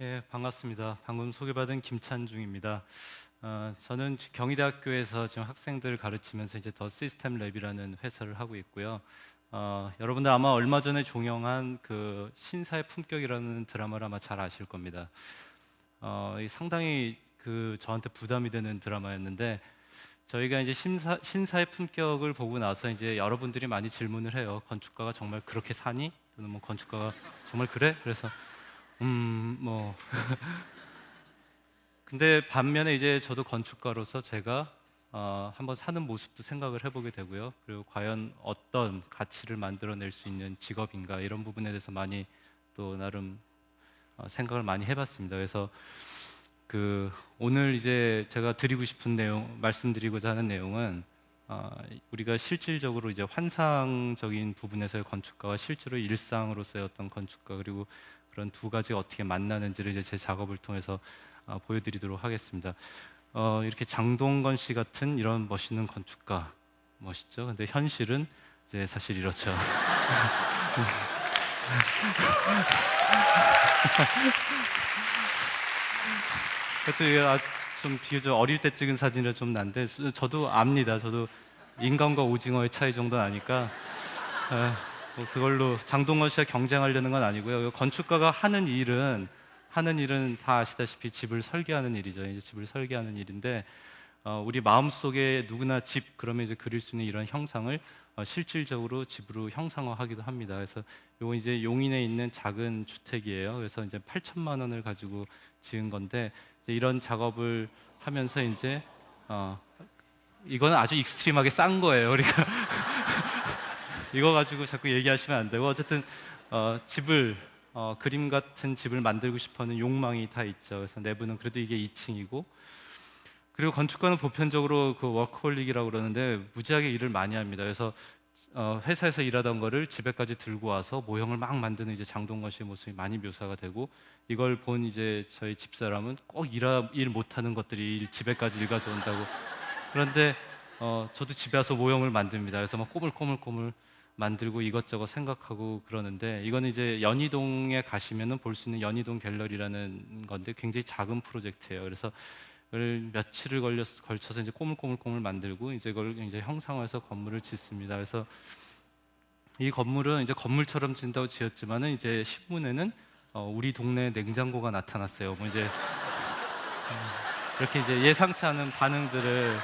예, 반갑습니다. 방금 소개받은 김찬중입니다. 저는 경희대학교에서 지금 학생들을 가르치면서 이제 더 시스템 랩이라는 회사를 하고 있고요. 여러분들 아마 얼마 전에 종영한 그 신사의 품격이라는 드라마를 아마 잘 아실 겁니다. 이 상당히 저한테 부담이 되는 드라마였는데 저희가 이제 신사의 품격을 보고 나서 이제 여러분들이 많이 질문을 해요. 건축가가 정말 그렇게 사니? 또는 뭐 건축가가 정말 그래? 그래서 뭐 근데 반면에 이제 저도 건축가로서 제가 한번 사는 모습도 생각을 해보게 되고요. 그리고 과연 어떤 가치를 만들어낼 수 있는 직업인가 이런 부분에 대해서 많이 또 나름 생각을 많이 해봤습니다. 그래서 오늘 이제 제가 드리고 싶은 내용, 말씀드리고자 하는 내용은 우리가 실질적으로 이제 환상적인 부분에서의 건축가와 실제로 일상으로서의 어떤 건축가 그리고 그런 두 가지가 어떻게 만나는지를 이제 제 작업을 통해서 보여드리도록 하겠습니다. 이렇게 장동건 씨 같은 이런 멋있는 건축가 멋있죠? 근데 현실은 이제 사실 이렇죠. 그것도 이게 좀 비교적 어릴 때 찍은 사진이라 좀 난데 저도 압니다. 저도 인간과 오징어의 차이 정도는 아니까 뭐 그걸로 장동건 씨와 경쟁하려는 건 아니고요. 건축가가 하는 일은 다 아시다시피 집을 설계하는 일이죠. 이제 집을 설계하는 일인데 우리 마음속에 누구나 집 그러면 이제 그릴 수 있는 이런 형상을 실질적으로 집으로 형상화하기도 합니다. 그래서 요거 이제 용인에 있는 작은 주택이에요. 그래서 이제 8천만 원을 가지고 지은 건데 이제 이런 작업을 하면서 이제 이거는 아주 익스트림하게 싼 거예요. 우리가 이거 가지고 자꾸 얘기하시면 안 되고 어쨌든 집을 그림 같은 집을 만들고 싶어하는 욕망이 다 있죠. 그래서 내부는 그래도 이게 2층이고 그리고 건축가는 보편적으로 그 워커홀릭이라고 그러는데 무지하게 일을 많이 합니다. 그래서 회사에서 일하던 거를 집에까지 들고 와서 모형을 막 만드는 이제 장동건 씨의 모습이 많이 묘사가 되고 이걸 본 이제 저희 집사람은 꼭 일 못하는 것들이 집에까지 일 가져온다고 그런데 저도 집에 와서 모형을 만듭니다. 그래서 막 꼬물꼬물꼬물 만들고 이것저것 생각하고 그러는데 이거는 이제 연희동에 가시면은 볼 수 있는 연희동 갤러리라는 건데 굉장히 작은 프로젝트예요. 그래서 이걸 며칠을 걸쳐서 이제 꼬물꼬물꼬물 만들고 이제 그걸 이제 형상화해서 건물을 짓습니다. 그래서 이 건물은 이제 건물처럼 짓는다고 지었지만은 이제 신문에는 우리 동네 냉장고가 나타났어요. 뭐 이제 이렇게 이제 예상치 않은 반응들을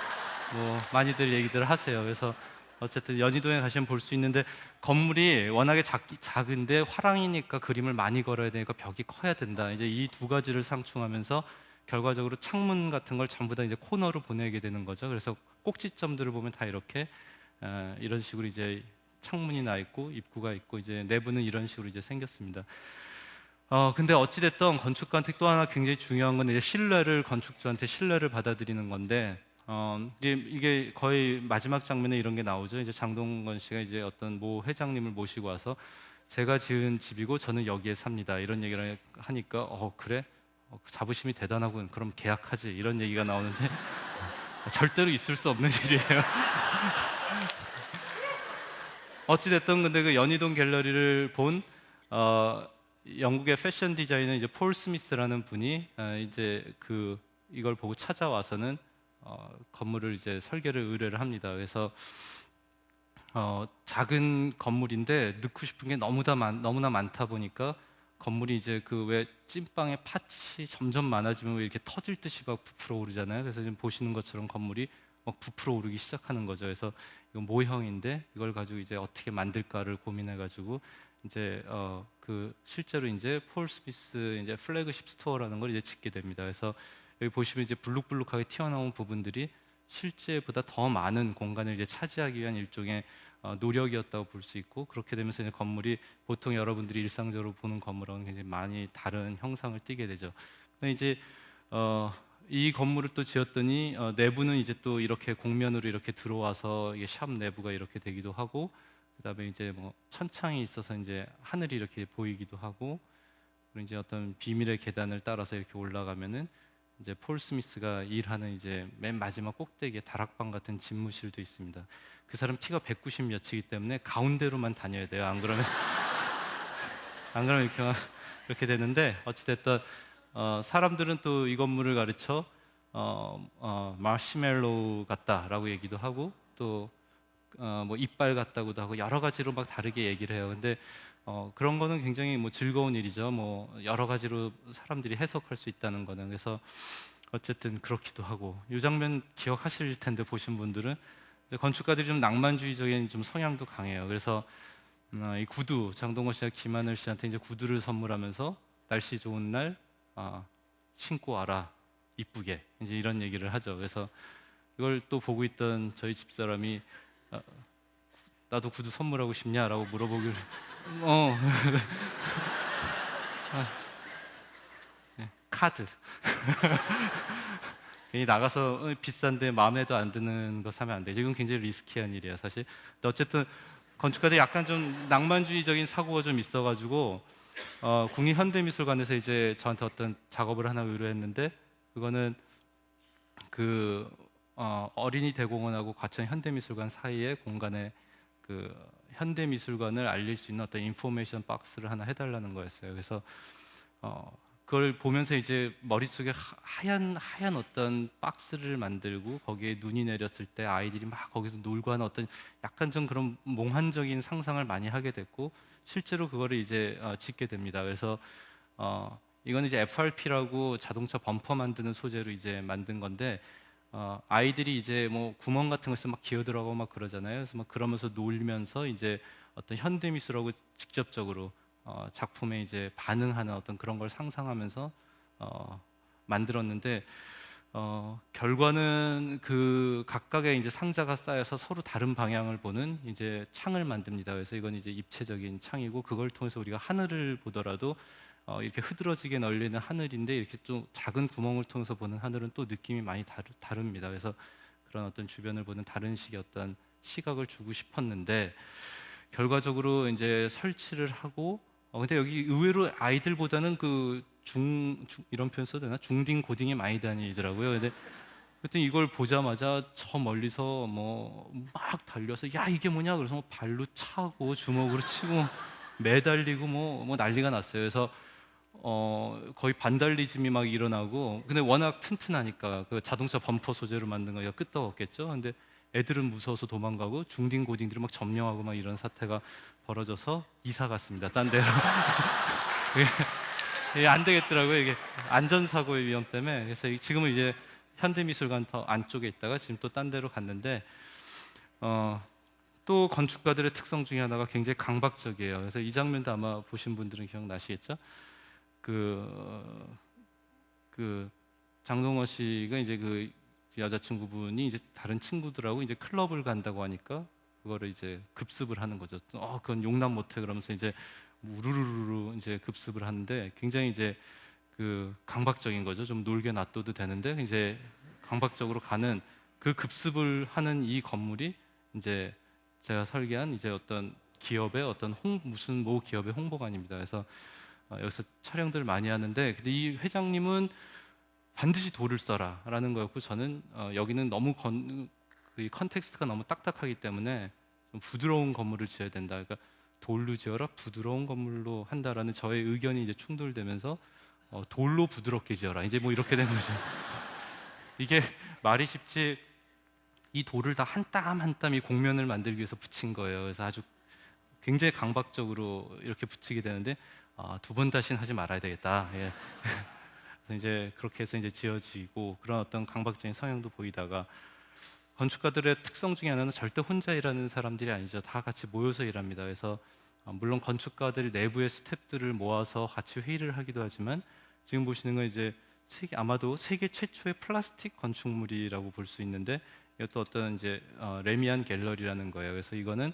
뭐 많이들 얘기들 하세요. 그래서 어쨌든 연희동에 가시면 볼 수 있는데 건물이 워낙에 작은데 화랑이니까 그림을 많이 걸어야 되니까 벽이 커야 된다. 이제 이 두 가지를 상충하면서 결과적으로 창문 같은 걸 전부 다 이제 코너로 보내게 되는 거죠. 그래서 꼭지점들을 보면 다 이렇게 이런 식으로 이제 창문이 나 있고 입구가 있고 이제 내부는 이런 식으로 이제 생겼습니다. 근데 어찌됐든 건축가한테 또 하나 굉장히 중요한 건 이제 건축주한테 신뢰를 받아들이는 건데 이제 이게 거의 마지막 장면에 이런 게 나오죠. 이제 장동건 씨가 이제 어떤 모 회장님을 모시고 와서 제가 지은 집이고 저는 여기에 삽니다. 이런 얘기를 하니까 그래? 자부심이 대단하군. 그럼 계약하지. 이런 얘기가 나오는데 절대로 있을 수 없는 일이에요. 어찌됐든 근데 그 연희동 갤러리를 본 영국의 패션 디자이너 이제 폴 스미스라는 분이 이제 이걸 보고 찾아와서는 건물을 이제 설계를 의뢰를 합니다. 그래서 작은 건물인데 넣고 싶은 게 너무나 많다 보니까 건물이 이제 그 왜 찐빵의 팥이 점점 많아지면 왜 이렇게 터질 듯이 막 부풀어 오르잖아요. 그래서 지금 보시는 것처럼 건물이 막 부풀어 오르기 시작하는 거죠. 그래서 이건 모형인데 이걸 가지고 이제 어떻게 만들까를 고민해가지고 이제 실제로 이제 폴 스미스 이제 플래그십 스토어라는 걸 이제 짓게 됩니다. 그래서 여기 보시면 이제 블룩블룩하게 튀어나온 부분들이 실제보다 더 많은 공간을 이제 차지하기 위한 일종의 노력이었다고 볼 수 있고 그렇게 되면서 이제 건물이 보통 여러분들이 일상적으로 보는 건물하고는 굉장히 많이 다른 형상을 띠게 되죠. 근데 이제 이 건물을 또 지었더니 내부는 이제 또 이렇게 공면으로 이렇게 들어와서 이게 샵 내부가 이렇게 되기도 하고 그다음에 이제 뭐 천창이 있어서 이제 하늘이 이렇게 보이기도 하고 그리고 이제 어떤 비밀의 계단을 따라서 이렇게 올라가면은 이제 폴 스미스가 일하는 이제 맨 마지막 꼭대기에 다락방 같은 집무실도 있습니다. 그 사람 키가 190 몇이기 때문에 가운데로만 다녀야 돼요. 안 그러면 이렇게 되는데 어찌됐든 사람들은 또 이 건물을 가르쳐 마시멜로우 같다라고 얘기도 하고 또 뭐 이빨 같다고도 하고 여러 가지로 막 다르게 얘기를 해요. 근데 그런 거는 굉장히 뭐 즐거운 일이죠. 뭐 여러 가지로 사람들이 해석할 수 있다는 거는. 그래서 어쨌든 그렇기도 하고, 이 장면 기억하실 텐데 보신 분들은 이제 건축가들이 좀 낭만주의적인 좀 성향도 강해요. 그래서 이 구두, 장동건 씨가 김하늘 씨한테 이제 구두를 선물하면서 날씨 좋은 날 신고 와라 이쁘게, 이제 이런 얘기를 하죠. 그래서 이걸 또 보고 있던 저희 집사람이 나도 구두 선물하고 싶냐라고 물어보길 어 네, 카드 괜히 나가서 비싼데 마음에도 안 드는 거 사면 안 돼. 이건 굉장히 리스키한 일이야 사실. 근데 어쨌든 건축가들이 약간 좀 낭만주의적인 사고가 좀 있어가지고 국립현대미술관에서 이제 저한테 어떤 작업을 하나 의뢰했는데, 그거는 그 어린이 대공원하고 과천 현대미술관 사이의 공간에 그 현대미술관을 알릴 수 있는 어떤 인포메이션 박스를 하나 해달라는 거였어요. 그래서 그걸 보면서 이제 머릿속에 하얀 어떤 박스를 만들고 거기에 눈이 내렸을 때 아이들이 막 거기서 놀고 하는 어떤 약간 좀 그런 몽환적인 상상을 많이 하게 됐고, 실제로 그거를 이제 짓게 됩니다. 그래서 이건 이제 FRP라고 자동차 범퍼 만드는 소재로 이제 만든 건데, 아이들이 이제 뭐 구멍 같은 것에 막 기어 들어가고 막 그러잖아요. 그래서 막 그러면서 놀면서 이제 어떤 현대미술하고 직접적으로 작품에 이제 반응하는 어떤 그런 걸 상상하면서 만들었는데, 결과는 그 각각의 이제 상자가 쌓여서 서로 다른 방향을 보는 이제 창을 만듭니다. 그래서 이건 이제 입체적인 창이고, 그걸 통해서 우리가 하늘을 보더라도 이렇게 흐드러지게 널리는 하늘인데, 이렇게 좀 작은 구멍을 통해서 보는 하늘은 또 느낌이 많이 다릅니다. 그래서 그런 어떤 주변을 보는 다른 식의 어떤 시각을 주고 싶었는데, 결과적으로 이제 설치를 하고, 근데 여기 의외로 아이들보다는 그 이런 표현 써도 되나? 중딩, 고딩이 많이 다니더라고요. 근데 그때 이걸 보자마자 저 멀리서 뭐 막 달려서 야 이게 뭐냐? 그래서 뭐 발로 차고 주먹으로 치고 매달리고 뭐 난리가 났어요. 그래서 거의 반달리즘이 막 일어나고, 근데 워낙 튼튼하니까 그 자동차 범퍼 소재로 만든 거니까 끄떡없겠죠. 근데 애들은 무서워서 도망가고 중딩 고딩들이 막 점령하고 막 이런 사태가 벌어져서 이사 갔습니다. 딴 데로. 이게 안 되겠더라고요. 이게 안전사고의 위험 때문에. 그래서 지금은 이제 현대미술관 더 안쪽에 있다가 지금 또 딴 데로 갔는데, 또 건축가들의 특성 중에 하나가 굉장히 강박적이에요. 그래서 이 장면도 아마 보신 분들은 기억나시겠죠? 그 장동건 씨가 이제 그 여자친구분이 이제 다른 친구들하고 이제 클럽을 간다고 하니까 그거를 이제 급습을 하는 거죠. 그건 용납 못해 그러면서 이제 우르르르 이제 급습을 하는데, 굉장히 이제 그 강박적인 거죠. 좀 놀게 놔둬도 되는데 이제 강박적으로 가는 그 급습을 하는 이 건물이 이제 제가 설계한 이제 어떤 기업의 어떤 무슨 모 기업의 홍보관입니다. 그래서 여기서 촬영들 많이 하는데, 근데 이 회장님은 반드시 돌을 써라라는 거였고, 저는 여기는 너무 그 컨텍스트가 너무 딱딱하기 때문에 좀 부드러운 건물을 지어야 된다. 그러니까 돌로 지어라, 부드러운 건물로 한다라는 저의 의견이 이제 충돌되면서 돌로 부드럽게 지어라. 이제 뭐 이렇게 된 거죠. 이게 말이 쉽지, 이 돌을 다 한 땀 한 땀 이 곡면을 만들기 위해서 붙인 거예요. 그래서 아주 굉장히 강박적으로 이렇게 붙이게 되는데, 두 번 다시는 하지 말아야 되겠다. 예. 그래서 이제 그렇게 해서 이제 지어지고, 그런 어떤 강박적인 성향도 보이다가, 건축가들의 특성 중에 하나는 절대 혼자 일하는 사람들이 아니죠. 다 같이 모여서 일합니다. 그래서 물론 건축가들 내부의 스태프들을 모아서 같이 회의를 하기도 하지만, 지금 보시는 건 이제 아마도 세계 최초의 플라스틱 건축물이라고 볼 수 있는데, 이것도 어떤 이제 레미안 갤러리라는 거예요. 그래서 이거는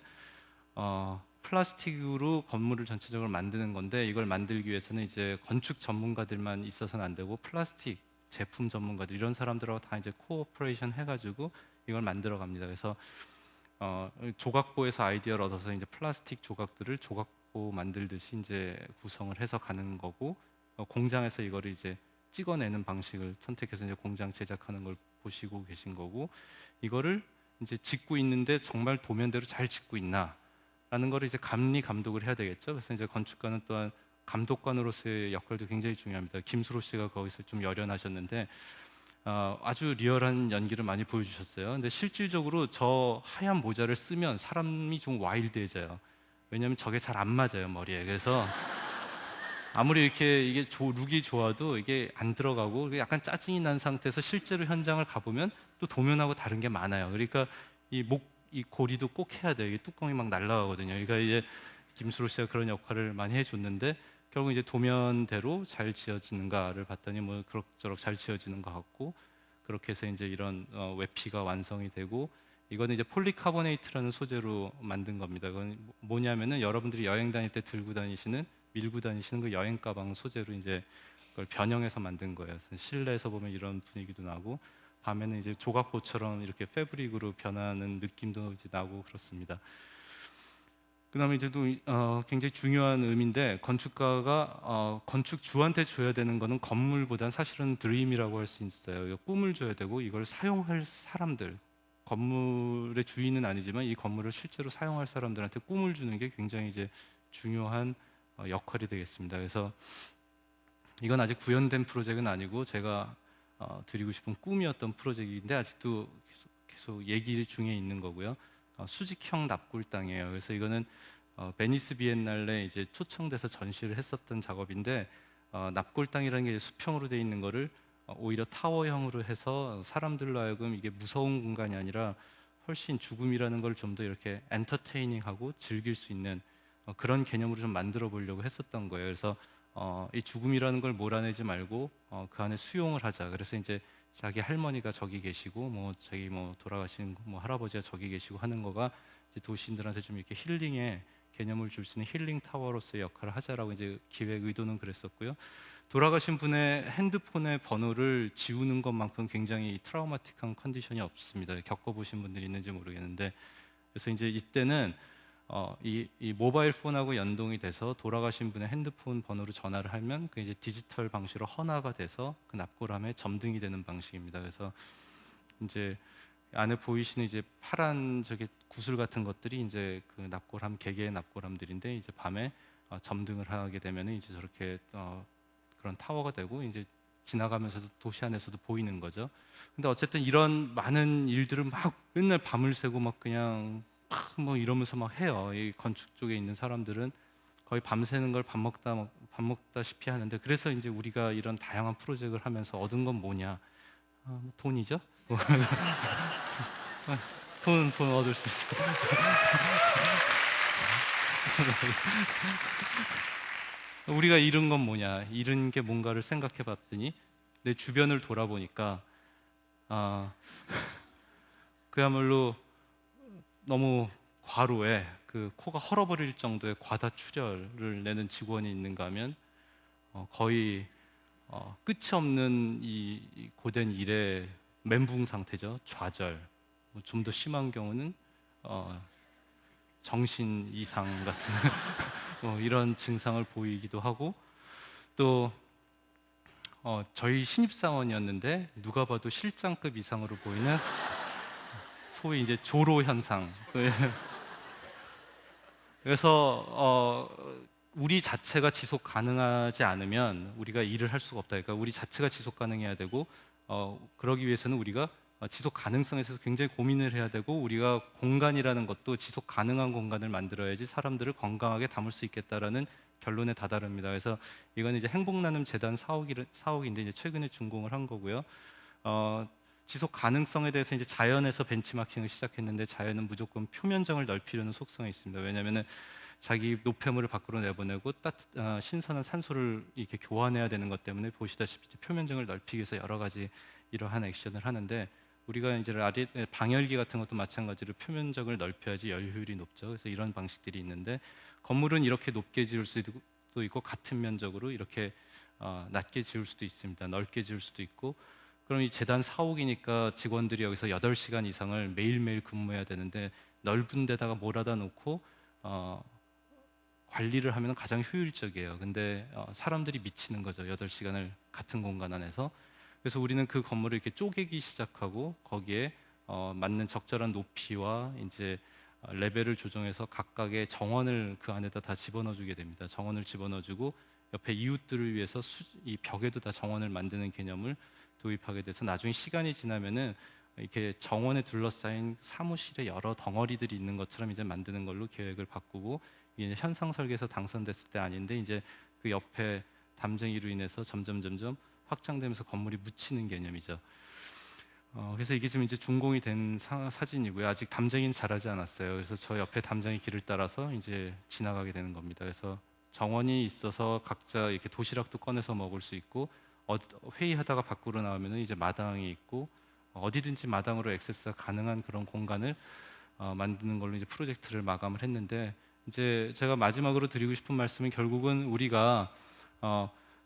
플라스틱으로 건물을 전체적으로 만드는 건데, 이걸 만들기 위해서는 이제 건축 전문가들만 있어서는 안 되고 플라스틱 제품 전문가들, 이런 사람들하고 다 이제 코오퍼레이션 해가지고 이걸 만들어 갑니다. 그래서 조각보에서 아이디어를 얻어서 이제 플라스틱 조각들을 조각보 만들듯이 이제 구성을 해서 가는 거고, 공장에서 이거를 이제 찍어내는 방식을 선택해서 이제 공장 제작하는 걸 보시고 계신 거고, 이거를 이제 짓고 있는데 정말 도면대로 잘 짓고 있나 라는 거를 이제 감리 감독을 해야 되겠죠. 그래서 이제 건축가는 또한 감독관으로서의 역할도 굉장히 중요합니다. 김수로 씨가 거기서 좀 열연하셨는데 아주 리얼한 연기를 많이 보여주셨어요. 근데 실질적으로 저 하얀 모자를 쓰면 사람이 좀 와일드해져요. 왜냐하면 저게 잘 안 맞아요, 머리에. 그래서 아무리 이렇게 이게 룩이 좋아도 이게 안 들어가고 약간 짜증이 난 상태에서 실제로 현장을 가보면 또 도면하고 다른 게 많아요. 그러니까 이 고리도 꼭 해야 돼요. 이게 뚜껑이 막 날아가거든요. 그러니까 이제 김수로 씨가 그런 역할을 많이 해줬는데 결국 이제 도면대로 잘 지어지는가를 봤더니 뭐 그럭저럭 잘 지어지는 것 같고 그렇게 해서 이제 이런 외피가 완성이 되고 이거는 이제 폴리카보네이트라는 소재로 만든 겁니다. 그건 뭐냐면은 여러분들이 여행 다닐 때 밀고 다니시는 그 여행 가방 소재로 이제 그걸 변형해서 만든 거예요. 그래서 실내에서 보면 이런 분위기도 나고 밤에는 이제 조각보처럼 이렇게 패브릭으로 변하는 느낌도 이제 나고 그렇습니다. 그다음에 이제 또 굉장히 중요한 의미인데 건축가가 건축주한테 줘야 되는 거는 건물보다는 사실은 드림이라고 할 수 있어요. 꿈을 줘야 되고 이걸 사용할 사람들, 건물의 주인은 아니지만 이 건물을 실제로 사용할 사람들한테 꿈을 주는 게 굉장히 이제 중요한 역할이 되겠습니다. 그래서 이건 아직 구현된 프로젝트는 아니고 제가 드리고 싶은 꿈이었던 프로젝트인데 아직도 계속 얘기 중에 있는 거고요. 수직형 납골당이에요. 그래서 이거는 베니스 비엔날레 이제 초청돼서 전시를 했었던 작업인데 납골당이라는 게 수평으로 되어 있는 거를 오히려 타워형으로 해서 사람들로 하여금 이게 무서운 공간이 아니라 훨씬 죽음이라는 걸 좀 더 이렇게 엔터테이닝하고 즐길 수 있는 그런 개념으로 좀 만들어 보려고 했었던 거예요. 그래서 이 죽음이라는 걸 몰아내지 말고 그 안에 수용을 하자. 그래서 이제 자기 할머니가 저기 계시고 자기 돌아가신 할아버지가 저기 계시고 하는 거가 이제 도시인들한테 좀 이렇게 힐링의 개념을 줄 수 있는 힐링 타워로서의 역할을 하자라고 이제 기획 의도는 그랬었고요. 돌아가신 분의 핸드폰의 번호를 지우는 것만큼 굉장히 트라우마틱한 컨디션이 없습니다. 겪어보신 분들이 있는지 모르겠는데 그래서 이제 이때는 이 모바일 폰하고 연동이 돼서 돌아가신 분의 핸드폰 번호로 전화를 하면 그 이제 디지털 방식으로 헌화가 돼서 그 납골함에 점등이 되는 방식입니다. 그래서 이제 안에 보이시는 이제 파란 저게 구슬 같은 것들이 이제 그 납골함 개개의 납골함들인데 이제 밤에 점등을 하게 되면은 이제 저렇게 그런 타워가 되고 이제 지나가면서도 도시 안에서도 보이는 거죠. 근데 어쨌든 이런 많은 일들을 막 맨날 밤을 새고 막 그냥 이러면서 막 해요. 이 건축 쪽에 있는 사람들은 거의 밤새는 걸 밥 먹다시피 하는데 그래서 이제 우리가 이런 다양한 프로젝트를 하면서 얻은 건 뭐냐? 돈이죠. 돈 얻을 수 있어요. 우리가 잃은 건 뭐냐? 잃은 게 뭔가를 생각해 봤더니 내 주변을 돌아보니까 그야말로 너무 과로에 그 코가 헐어버릴 정도의 과다 출혈을 내는 직원이 있는가 하면 거의 끝이 없는 이 고된 일의 멘붕 상태죠. 좌절. 좀 더 심한 경우는 정신 이상 같은 이런 증상을 보이기도 하고 또 저희 신입사원이었는데 누가 봐도 실장급 이상으로 보이는 소위 이제 조로 현상. 그래서 우리 자체가 지속 가능하지 않으면 우리가 일을 할 수가 없다. 그러니까 우리 자체가 지속 가능해야 되고 그러기 위해서는 우리가 지속 가능성에 있어서 굉장히 고민을 해야 되고 우리가 공간이라는 것도 지속 가능한 공간을 만들어야지 사람들을 건강하게 담을 수 있겠다라는 결론에 다다릅니다. 그래서 이건 이제 행복나눔 재단 사옥인데 이제 최근에 준공을 한 거고요. 지속 가능성에 대해서 이제 자연에서 벤치마킹을 시작했는데 자연은 무조건 표면적을 넓히려는 속성이 있습니다. 왜냐하면은 자기 노폐물을 밖으로 내보내고 신선한 산소를 이렇게 교환해야 되는 것 때문에 보시다시피 표면적을 넓히기 위해서 여러 가지 이러한 액션을 하는데 우리가 이제 방열기 같은 것도 마찬가지로 표면적을 넓혀야지 열효율이 높죠. 그래서 이런 방식들이 있는데 건물은 이렇게 높게 지을 수도 있고 같은 면적으로 이렇게 낮게 지을 수도 있습니다. 넓게 지을 수도 있고 그럼 이 재단 사옥이니까 직원들이 여기서 8시간 이상을 매일매일 근무해야 되는데 넓은 데다가 몰아다 놓고 관리를 하면 가장 효율적이에요. 근데 사람들이 미치는 거죠. 8시간을 같은 공간 안에서. 그래서 우리는 그 건물을 이렇게 쪼개기 시작하고 거기에 맞는 적절한 높이와 이제 레벨을 조정해서 각각의 정원을 그 안에다 다 집어넣어주게 됩니다. 정원을 집어넣어주고 옆에 이웃들을 위해서 이 벽에도 다 정원을 만드는 개념을 도입하게 돼서 나중에 시간이 지나면은 이렇게 정원에 둘러싸인 사무실에 여러 덩어리들이 있는 것처럼 이제 만드는 걸로 계획을 바꾸고, 이게 현상 설계에서 당선됐을 때 아닌데 이제 그 옆에 담쟁이로 인해서 점점 확장되면서 건물이 묻히는 개념이죠. 그래서 이게 지금 이제 준공이 된 사진이고요. 아직 담쟁이는 자라지 않았어요. 그래서 저 옆에 담쟁이 길을 따라서 이제 지나가게 되는 겁니다. 그래서 정원이 있어서 각자 이렇게 도시락도 꺼내서 먹을 수 있고, 회의하다가 밖으로 나오면은 이제 마당이 있고, 어디든지 마당으로 액세스가 가능한 그런 공간을 만드는 걸로 이제 프로젝트를 마감을 했는데, 이제 제가 마지막으로 드리고 싶은 말씀은 결국은 우리가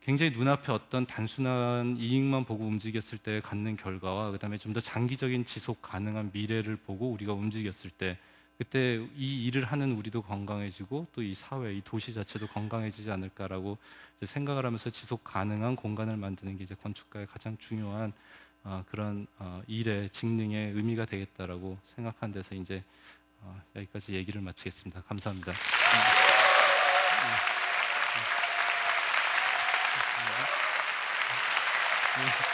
굉장히 눈앞에 어떤 단순한 이익만 보고 움직였을 때 갖는 결과와, 그다음에 좀 더 장기적인 지속 가능한 미래를 보고 우리가 움직였을 때, 그때 이 일을 하는 우리도 건강해지고 또 이 사회, 이 도시 자체도 건강해지지 않을까라고 이제 생각을 하면서 지속 가능한 공간을 만드는 게 이제 건축가의 가장 중요한 그런 일의 직능의 의미가 되겠다라고 생각한 데서 이제 여기까지 얘기를 마치겠습니다. 감사합니다. 네.